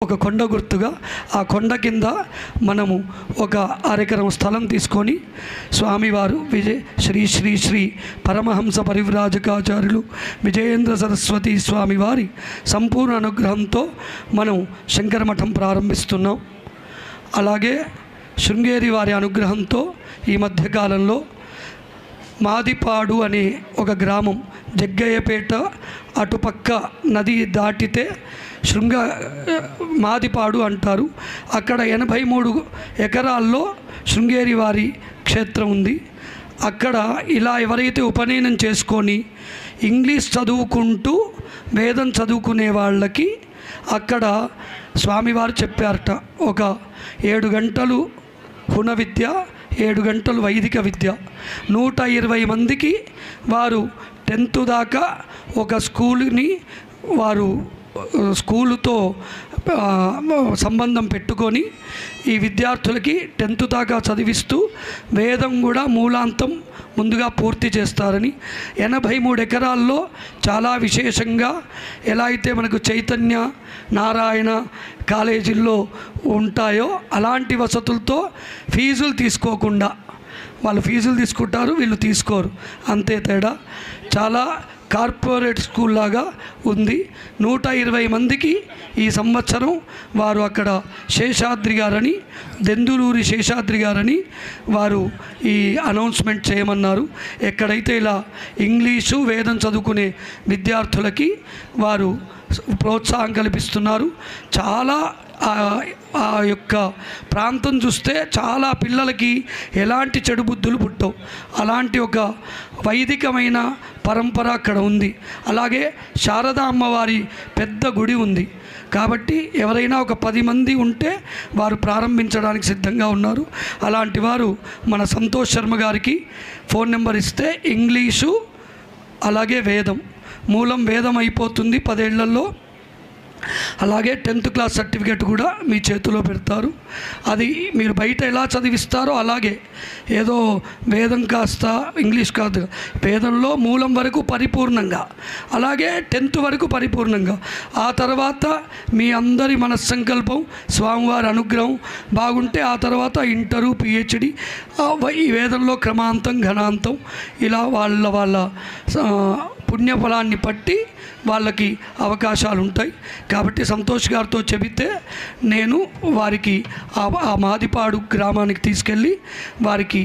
ఒక కొండ గుర్తుగా ఆ కొండ కింద మనము ఒక అరెకరం స్థలం తీసుకొని స్వామివారు శ్రీ శ్రీ శ్రీ పరమహంస పరివ్రాజకాచార్యులు విజయేంద్ర సరస్వతి స్వామివారి సంపూర్ణ అనుగ్రహంతో మనం శంకరమఠం ప్రారంభిస్తున్నాం. అలాగే శృంగేరి వారి అనుగ్రహంతో ఈ మధ్యకాలంలో మాదిపాడు అనే ఒక గ్రామం, జగ్గయ్యపేట అటుపక్క నది దాటితే మాదిపాడు అంటారు. అక్కడ 83 ఎకరాల్లో శృంగేరి వారి క్షేత్రం ఉంది. అక్కడ ఇలా ఎవరైతే ఉపనయనం చేసుకొని ఇంగ్లీష్ చదువుకుంటూ వేదం చదువుకునే వాళ్ళకి అక్కడ స్వామివారు చెప్పారట, ఒక 7 గంటలు హుణ విద్య, 7 గంటలు వైదిక విద్య, 120 మందికి వారు 10th దాకా ఒక స్కూల్ని వారు స్కూలుతో సంబంధం పెట్టుకొని ఈ విద్యార్థులకి 10th దాకా చదివిస్తూ వేదం కూడా మూలాంతం ముందుగా పూర్తి చేస్తారని, 83 ఎకరాల్లో చాలా విశేషంగా ఎలా అయితే మనకు చైతన్య నారాయణ కాలేజీల్లో ఉంటాయో అలాంటి వసతులతో ఫీజులు తీసుకోకుండా, వాళ్ళు ఫీజులు తీసుకుంటారు, వీళ్ళు తీసుకోరు, అంతే తేడా. చాలా కార్పొరేట్ స్కూల్ లాగా ఉంది. 120 మందికి ఈ సంవత్సరం వారు అక్కడ శేషాద్రి గారని, దెందులూరి శేషాద్రి గారని వారు ఈ అనౌన్స్మెంట్ చేయమన్నారు. ఎక్కడైతే ఇలా ఇంగ్లీషు వేదం చదువుకునే విద్యార్థులకి వారు ప్రోత్సాహం కల్పిస్తున్నారు. చాలా ఆ యొక్క ప్రాంతం చూస్తే చాలా పిల్లలకి ఎలాంటి చెడు బుద్ధులు పుట్టవు, అలాంటి ఒక వైదికమైన పరంపర అక్కడ ఉంది. అలాగే శారదా అమ్మవారి పెద్ద గుడి ఉంది. కాబట్టి ఎవరైనా ఒక 10 మంది ఉంటే వారు ప్రారంభించడానికి సిద్ధంగా ఉన్నారు. అలాంటి వారు మన సంతోష్ శర్మ గారికి ఫోన్ నెంబర్ ఇస్తే ఇంగ్లీషు అలాగే వేదం, మూలం వేదం అయిపోతుంది 10 ఏళ్లలో. అలాగే 10th క్లాస్ సర్టిఫికేట్ కూడా మీ చేతిలో పెడతారు. అది మీరు బయట ఎలా చదివిస్తారో అలాగే, ఏదో వేదం కాస్త ఇంగ్లీష్ కాదు, వేదంలో మూలం వరకు పరిపూర్ణంగా, అలాగే 10th వరకు పరిపూర్ణంగా. ఆ తర్వాత మీ అందరి మనస్సంకల్పం, స్వామివారి అనుగ్రహం బాగుంటే ఆ తర్వాత ఇంటరు, PhD ఈ వేదంలో క్రమాంతం ఘనాంతం ఇలా వాళ్ళ పుణ్యఫలాన్ని పట్టి వాళ్ళకి అవకాశాలు ఉంటాయి. కాబట్టి సంతోష్ గారితో చెబితే నేను వారికి ఆ మాదిపాడు గ్రామానికి తీసుకెళ్ళి వారికి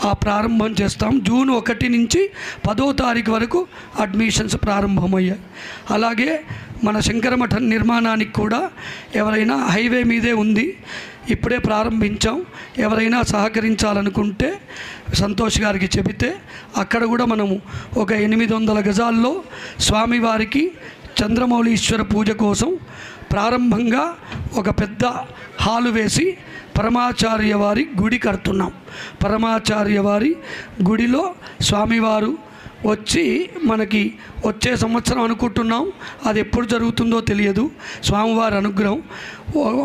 ఆ ప్రారంభం చేస్తాం. జూన్ 1 నుంచి 10వ తారీఖు వరకు అడ్మిషన్స్ ప్రారంభమయ్యాయి. అలాగే మన శంకరమఠం నిర్మాణానికి కూడా ఎవరైనా హైవే మీదే ఉంది, ఇప్పుడే ప్రారంభించాం, ఎవరైనా సహకరించాలనుకుంటే సంతోష్ గారికి చెబితే అక్కడ కూడా మనము ఒక 800 గజాల్లో స్వామివారికి చంద్రమౌళీశ్వర పూజ కోసం ప్రారంభంగా ఒక పెద్ద హాలు వేసి పరమాచార్య వారి గుడి కడుతున్నాం. పరమాచార్య వారి గుడిలో స్వామివారు వచ్చి మనకి వచ్చే సంవత్సరం అనుకుంటున్నాం, అది ఎప్పుడు జరుగుతుందో తెలియదు. స్వామివారి అనుగ్రహం,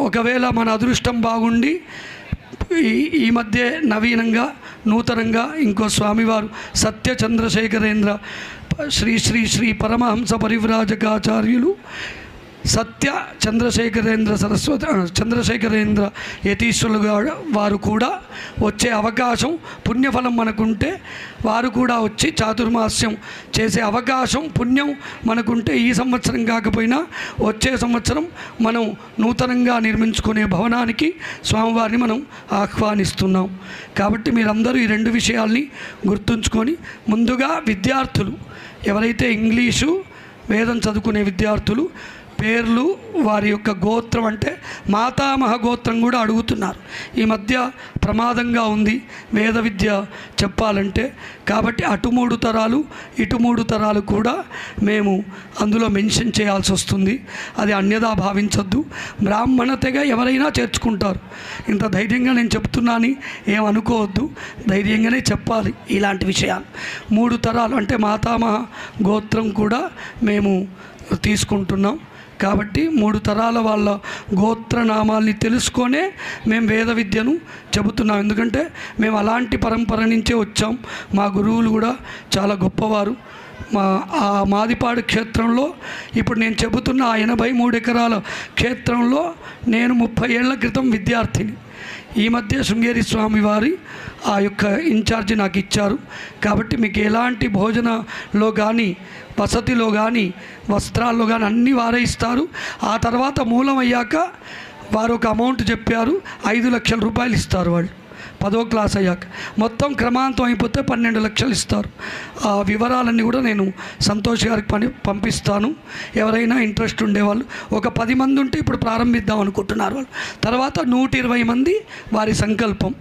ఒకవేళ మన అదృష్టం బాగుండి ఈ మధ్య నవీనంగా నూతనంగా ఇంకో స్వామివారు సత్య చంద్రశేఖరేంద్ర శ్రీ శ్రీ శ్రీ పరమహంస పరివ్రాజకాచార్యులు సత్య చంద్రశేఖరేంద్ర సరస్వతి చంద్రశేఖరేంద్ర యతీశ్వరులు వారు కూడా వచ్చే అవకాశం, పుణ్యఫలం మనకుంటే వారు కూడా వచ్చి చాతుర్మాస్యం చేసే అవకాశం, పుణ్యం మనకుంటే ఈ సంవత్సరం కాకపోయినా వచ్చే సంవత్సరం మనం నూతనంగా నిర్మించుకునే భవనానికి స్వామివారిని మనం ఆహ్వానిస్తున్నాం. కాబట్టి మీరందరూ ఈ 2 విషయాల్ని గుర్తుంచుకొని, ముందుగా విద్యార్థులు ఎవరైతే ఇంగ్లీషు వేదం చదువుకునే విద్యార్థులు పేర్లు, వారి యొక్క గోత్రం, అంటే మాతామహ గోత్రం కూడా అడుగుతున్నారు. ఈ మధ్య ప్రమాదంగా ఉంది వేద విద్య చెప్పాలంటే. కాబట్టి అటు 3 తరాలు ఇటు 3 తరాలు కూడా మేము అందులో మెన్షన్ చేయాల్సి వస్తుంది. అది అన్యదా భావించొద్దు. బ్రాహ్మణ తెగ ఎవరైనా చేర్చుకుంటారు. ఇంత ధైర్యంగా నేను చెప్తున్నాను ఏమనుకోవద్దు, ధైర్యంగానే చెప్పాలి ఇలాంటి విషయాలు. 3 తరాలు అంటే మాతామహ గోత్రం కూడా మేము తీసుకుంటున్నాం. కాబట్టి 3 తరాల వాళ్ళ గోత్రనామాల్ని తెలుసుకొనే మేము వేద విద్యను చెబుతున్నాం. ఎందుకంటే మేము అలాంటి పరంపర నుంచే వచ్చాం. మా గురువులు కూడా చాలా గొప్పవారు. ఆ మాదిపాడు క్షేత్రంలో ఇప్పుడు నేను చెబుతున్న ఆ 83 ఎకరాల క్షేత్రంలో నేను 30 ఏళ్ల క్రితం విద్యార్థిని. ఈ మధ్య శృంగేరి స్వామి వారి ఆ యొక్క ఇన్ఛార్జి నాకు ఇచ్చారు. కాబట్టి మీకు ఎలాంటి భోజనంలో కానీ, వసతిలో కానీ, వస్త్రాల్లో కానీ అన్నీ వారే ఇస్తారు. ఆ తర్వాత మూలం అయ్యాక వారు ఒక అమౌంట్ చెప్పారు, 5 లక్షల రూపాయలు ఇస్తారు వాళ్ళు 10వ క్లాస్ అయ్యాక. మొత్తం క్రమాంతం అయిపోతే 12 లక్షలు ఇస్తారు. ఆ వివరాలన్నీ కూడా నేను సంతోష్ గారికి పంపిస్తాను. ఎవరైనా ఇంట్రెస్ట్ ఉండేవాళ్ళు ఒక 10 మంది ఉంటే ఇప్పుడు ప్రారంభిద్దాం అనుకుంటున్నారు వాళ్ళు. తర్వాత 120 మంది వారి సంకల్పం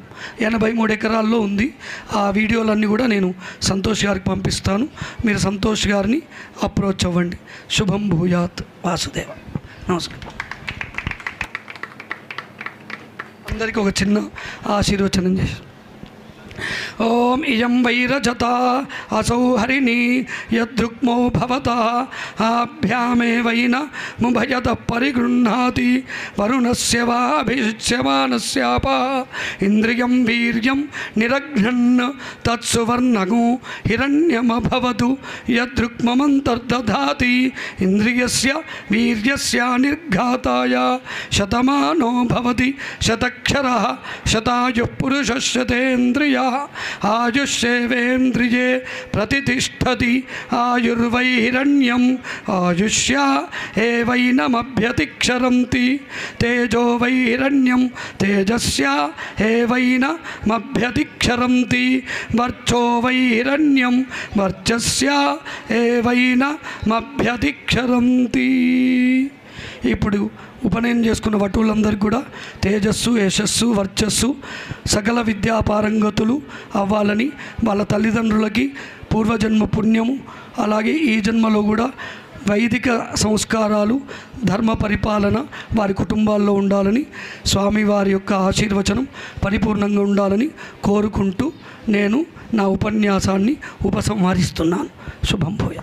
83 ఎకరాల్లో ఉంది. ఆ వీడియోలన్నీ కూడా నేను సంతోష్ గారికి పంపిస్తాను. మీరు సంతోష్ గారిని అప్రోచ్ అవ్వండి. శుభం భూయాత్. వాసుదేవ. నమస్కారం. అందరికీ ఒక చిన్న ఆశీర్వచనం చేసి. ఓం ఇయం వైరజత అసౌ హరిణి యదృక్మౌ భవత ఆభ్యామేవైన ముభయత పరిగృహ్ణాతి వరుణస్య వాభిష్యమానస్యాప ఇంద్రియం వీర్యం నిరఘ్నన్ తత్సువర్ణగు హిరణ్యమభవతు యదృక్మమంతర్దధాతి ఇంద్రియస్య వీర్యస్య నిర్ఘాతాయ శతమానో భవతి శతక్షరః శతాయుః పురుషः శతేంద్రియ ఆయుష్యేవేంద్రియే ప్రతిష్టతి ఆయుర్వై హిరణ్యం ఆయుష్యా ఏవైనమభ్యతిక్షరంతి తేజో వై హిరణ్యం తేజస్యా ఏవైనమభ్యతిక్షరంతి వర్చో వై హిరణ్యం వర్చస్యా ఏవైనమభ్యతిక్షరంతి. ఇప్పుడు ఉపనయనం చేసుకున్న వటువులందరికీ కూడా తేజస్సు, యశస్సు, వర్చస్సు, సకల విద్యా పారంగతులు అవ్వాలని, వాళ్ళ తల్లిదండ్రులకి పూర్వజన్మ పుణ్యము, అలాగే ఈ జన్మలో కూడా వైదిక సంస్కారాలు, ధర్మ పరిపాలన వారి కుటుంబాల్లో ఉండాలని, స్వామివారి యొక్క ఆశీర్వచనం పరిపూర్ణంగా ఉండాలని కోరుకుంటూ నేను నా ఉపన్యాసాన్ని ఉపసంహరిస్తున్నాను. శుభం భూయాత్.